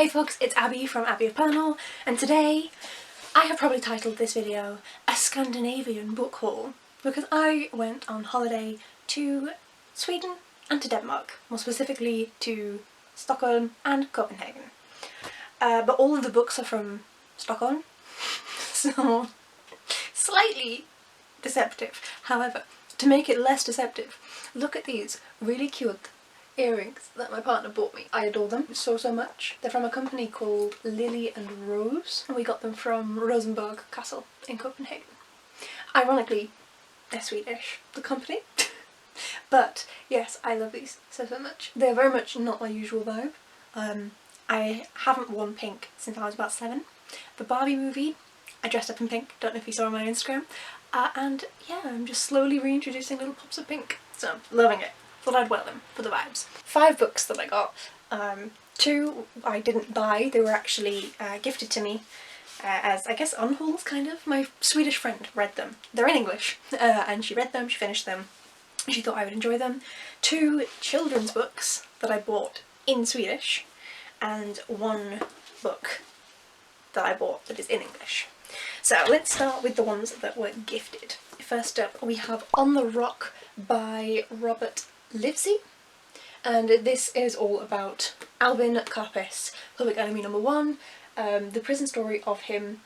Hey folks, it's Abby from Abby of Pellinor, and today I have probably titled this video a Scandinavian book haul because I went on holiday to Sweden and to Denmark, more specifically to Stockholm and Copenhagen. But all of the books are from Stockholm, so slightly deceptive. However, to make it less deceptive, look at these really cute earrings that my partner bought me. I adore them so much. They're from a company called Lily and Rose, and we got them from Rosenborg Castle in Copenhagen. Ironically, they're Swedish, the company. But yes, I love these so much. They're very much not my usual vibe. I haven't worn pink since I was about 7. The Barbie movie, I dressed up in pink, don't know if you saw on my Instagram. And yeah, I'm just slowly reintroducing little pops of pink. So, loving it. Thought I'd wear them for the vibes. 5 books that I got. 2 I didn't buy, they were actually gifted to me as, I guess, unhauls, kind of. My Swedish friend read them. They're in English, and she read them, she finished them, she thought I would enjoy them. 2 children's books that I bought in Swedish, and 1 book that I bought that is in English. So let's start with the ones that were gifted. First up we have On the Rock by Robert Livesey, and this is all about Albin Karpis, public enemy number 1, the prison story of him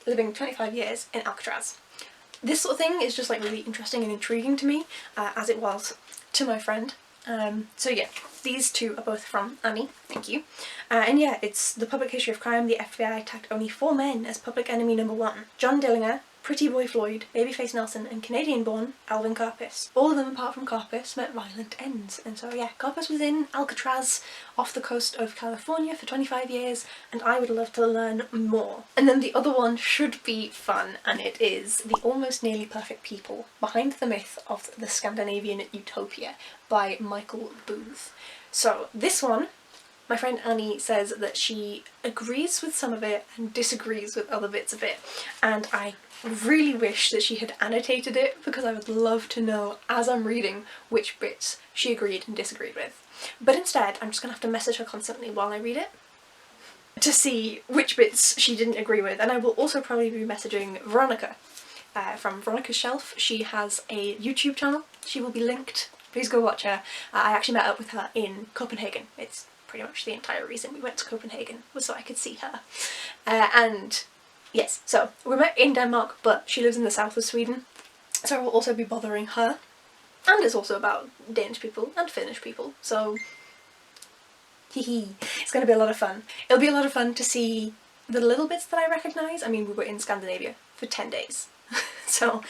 living 25 years in Alcatraz. This sort of thing is just like really interesting and intriguing to me, as it was to my friend. So yeah, these 2 are both from Annie, thank you. And yeah, it's the public history of crime. The FBI attacked only 4 men as public enemy number 1. John Dillinger, Pretty Boy Floyd, Babyface Nelson, and Canadian-born Alvin Karpis. All of them, apart from Karpis, met violent ends. And so yeah, Karpis was in Alcatraz off the coast of California for 25 years, and I would love to learn more. And then the other one should be fun, and it is The Almost Nearly Perfect People, Behind the Myth of the Scandinavian Utopia by Michael Booth. So this one, my friend Annie says that she agrees with some of it and disagrees with other bits of it, and I really wish that she had annotated it because I would love to know as I'm reading which bits she agreed and disagreed with. But instead I'm just gonna have to message her constantly while I read it to see which bits she didn't agree with, and I will also probably be messaging Veronica from Veronica's Shelf. She has a YouTube channel, she will be linked, please go watch her. I actually met up with her in Copenhagen. It's pretty much the entire reason we went to Copenhagen was so I could see her. And yes, so we met in Denmark, but she lives in the south of Sweden, so I will also be bothering her. And it's also about Danish people and Finnish people, so it's going to be a lot of fun. It'll be a lot of fun to see the little bits that I recognise. I mean, we were in Scandinavia for 10 days, so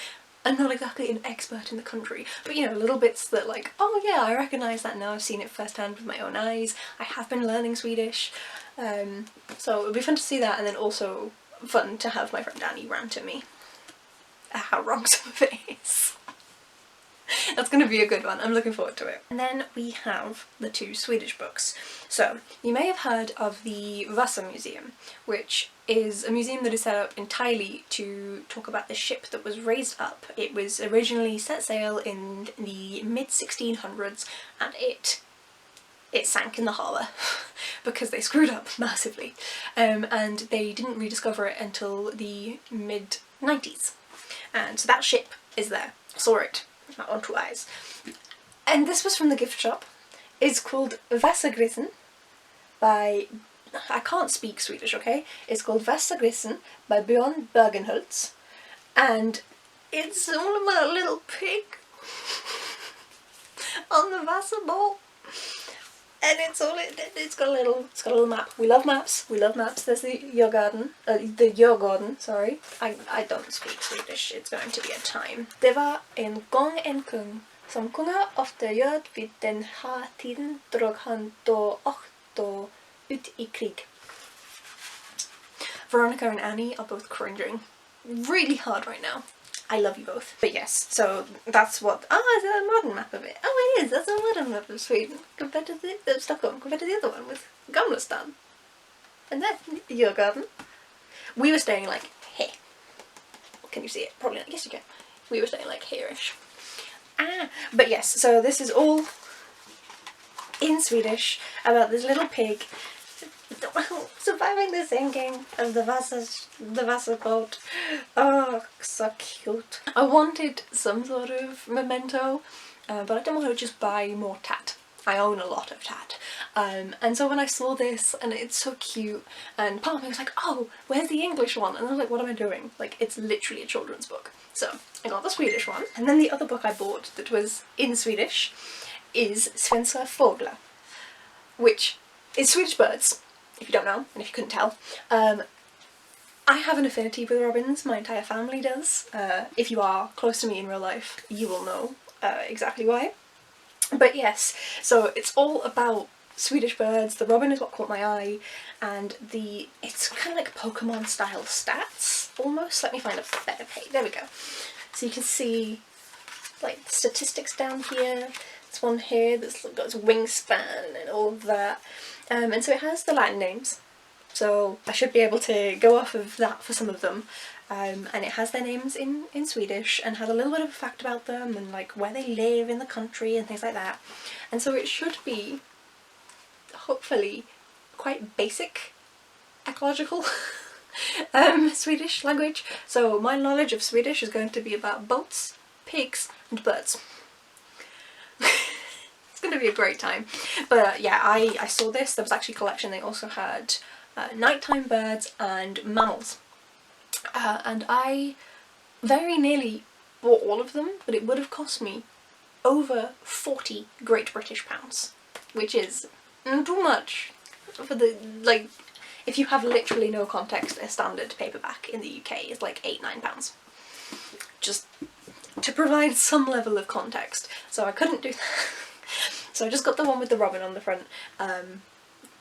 I'm not exactly an expert in the country, but you know, little bits that like, oh yeah, I recognise that now, I've seen it firsthand with my own eyes, I have been learning Swedish, so it'll be fun to see that, and then also fun to have my friend Annie rant at me at how wrong some of it is. That's going to be a good one, I'm looking forward to it. And then we have the 2 Swedish books. So, you may have heard of the Vasa Museum, which is a museum that is set up entirely to talk about the ship that was raised up. It was originally set sail in the mid-1600s, and it sank in the harbour because they screwed up massively, and they didn't rediscover it until the mid-90s. And so that ship is there. I saw it with my own 2 eyes. And this was from the gift shop. It's called Vasagrisen by, I can't speak Swedish, okay? It's called Vasagrisen by Björn Bergenholtz, and it's all about a little pig on the Vasa boat. And it's got a little map. We love maps. We love maps. There's the Djurgården, sorry. I don't speak Swedish. It's going to be a time. Det var en gång en kung som kungar ofta gör vid den här tiden drog han då ut I krig. Veronica and Annie are both cringing really hard right now. I love you both. But yes, so that's what, it's a modern map of it. Oh it is, that's a modern map of Sweden compared to the Stockholm, compared to the other one with Gamlestan. And then Djurgården. We were staying like here. Can you see it? Probably not, yes you can. We were staying like here-ish. But yes, so this is all in Swedish about this little pig. It's having the sinking of the Vasa boat. Oh, so cute. I wanted some sort of memento, but I didn't want to just buy more tat. I own a lot of tat. And so when I saw this, and it's so cute, and part of me was like, oh, where's the English one? And I was like, what am I doing? Like, it's literally a children's book. So I got the Swedish one. And then the other book I bought that was in Swedish is Svenska Fåglar, which is Swedish birds, if you don't know, and if you couldn't tell. I have an affinity with robins, my entire family does. If you are close to me in real life, you will know exactly why. But yes, so it's all about Swedish birds. The robin is what caught my eye, and it's kind of like Pokemon style stats, almost. Let me find a better page. There we go. So you can see like the statistics down here. There's one here that's got its wingspan and all of that. And so it has the Latin names, so I should be able to go off of that for some of them. And it has their names in Swedish, and has a little bit of a fact about them and like where they live in the country and things like that. And so it should be, hopefully, quite basic ecological Swedish language. So my knowledge of Swedish is going to be about boats, pigs and birds. It's going to be a great time. But yeah, I saw this. There was actually a collection. They also had nighttime birds and mammals. And I very nearly bought all of them, but it would have cost me over 40 Great British pounds, which is too much for the, like, if you have literally no context, a standard paperback in the UK is like £8–9. Just to provide some level of context. So I couldn't do that. So I just got the one with the robin on the front,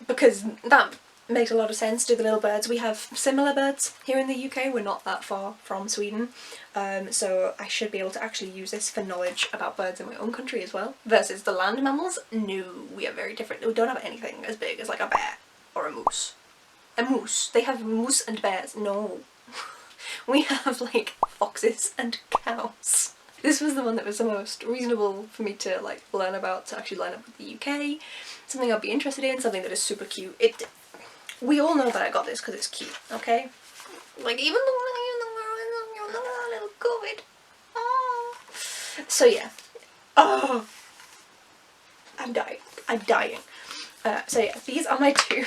because that makes a lot of sense. Do the little birds. We have similar birds here in the UK. We're not that far from Sweden, so I should be able to actually use this for knowledge about birds in my own country as well. Versus the land mammals, no, we are very different. We don't have anything as big as like a bear or a moose. A moose. They have moose and bears. No. We have like foxes and cows. This was the one that was the most reasonable for me to like learn about, to actually line up with the UK. Something I'd be interested in, something that is super cute. We all know that I got this because it's cute, okay? Like, even the little COVID. Oh. So yeah. Oh, I'm dying. I'm dying. So yeah, these are my two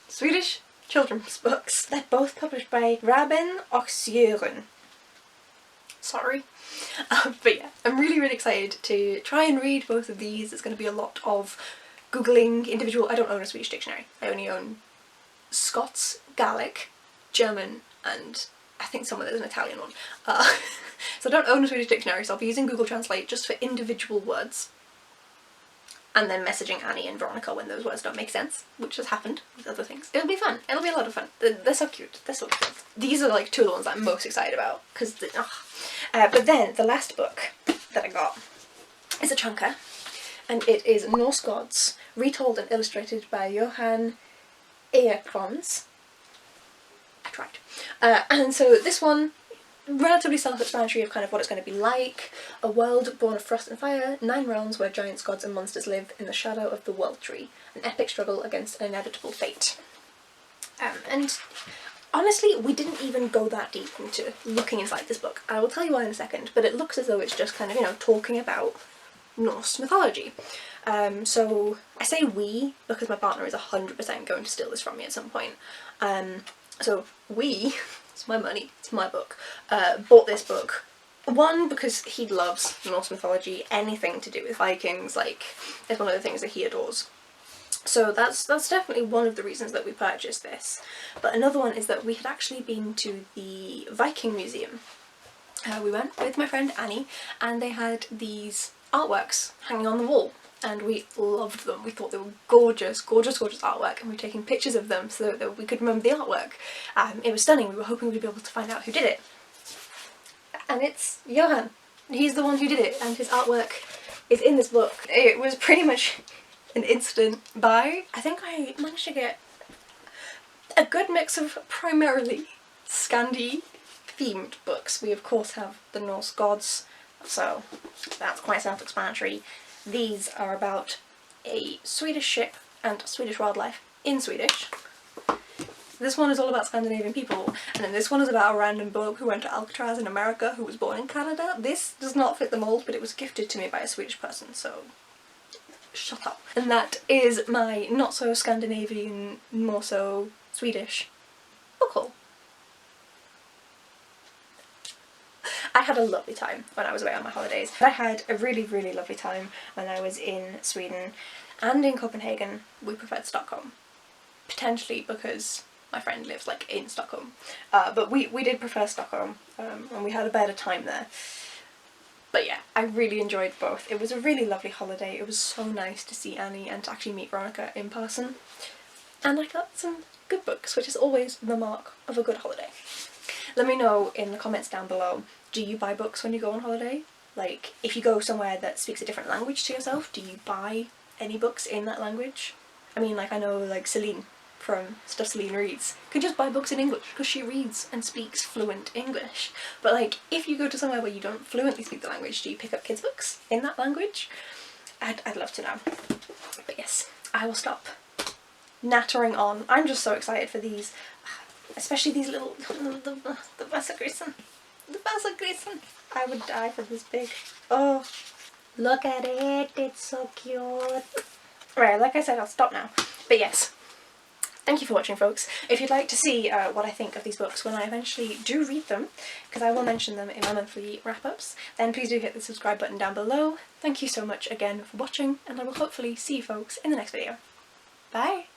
Swedish children's books. They're both published by Rabben och Sjören. Sorry. But yeah, I'm really, really excited to try and read both of these. It's going to be a lot of Googling individual. I don't own a Swedish dictionary. I only own Scots, Gaelic, German, and I think somewhere there's an Italian one. So I don't own a Swedish dictionary, so I'll be using Google Translate just for individual words. And then messaging Annie and Veronica when those words don't make sense, which has happened with other things. It'll be fun. It'll be a lot of fun. They're so cute. They're so cute. These are like two of the ones that I'm most excited about, because but then the last book that I got is a chunker, and it is Norse Gods, retold and illustrated by Johan. Egerkrans. I tried. And so this one, relatively self-explanatory of kind of what it's going to be like. A world born of frost and fire, 9 realms where giants, gods and monsters live in the shadow of the World Tree. An epic struggle against an inevitable fate. And honestly, we didn't even go that deep into looking inside this book. I will tell you why in a second, but it looks as though it's just kind of, you know, talking about Norse mythology. So I say we because my partner is 100% going to steal this from me at some point. So we, it's my money, it's my book, bought this book. One, because he loves Norse mythology, anything to do with Vikings, like, it's one of the things that he adores. So that's definitely one of the reasons that we purchased this. But another one is that we had actually been to the Viking Museum. We went with my friend Annie, and they had these artworks hanging on the wall. And we loved them. We thought they were gorgeous, gorgeous, gorgeous artwork, and we were taking pictures of them so that we could remember the artwork. It was stunning. We were hoping we'd be able to find out who did it. And it's Johan. He's the one who did it, and his artwork is in this book. It was pretty much an instant buy. I think I managed to get a good mix of primarily Scandi themed books. We of course have the Norse Gods, so that's quite self-explanatory. These are about a Swedish ship and Swedish wildlife in Swedish. This one is all about Scandinavian people, and then this one is about a random bloke who went to Alcatraz in America who was born in Canada. This does not fit the mould, but it was gifted to me by a Swedish person, so shut up. And that is my not so Scandinavian, more so Swedish book haul. I had a lovely time when I was away on my holidays. I had a really, really lovely time when I was in Sweden and in Copenhagen. We preferred Stockholm. Potentially because my friend lives like in Stockholm. But we did prefer Stockholm, and we had a better time there. But yeah, I really enjoyed both. It was a really lovely holiday. It was so nice to see Annie and to actually meet Veronica in person. And I got some good books, which is always the mark of a good holiday. Let me know in the comments down below, do you buy books when you go on holiday? Like, if you go somewhere that speaks a different language to yourself, do you buy any books in that language? I mean, like, I know, like, Celine from Stuff Celine Reads could just buy books in English because she reads and speaks fluent English. But, like, if you go to somewhere where you don't fluently speak the language, do you pick up kids' books in that language? I'd love to know. But yes, I will stop nattering on. I'm just so excited for these. Especially these little, the Vasagrisen. The Vasagrisen. I would die for this big. Oh, look at it, it's so cute. Right, like I said, I'll stop now. But yes, thank you for watching, folks. If you'd like to see what I think of these books when I eventually do read them, because I will mention them in my monthly wrap-ups, then please do hit the subscribe button down below. Thank you so much again for watching, and I will hopefully see you folks in the next video. Bye!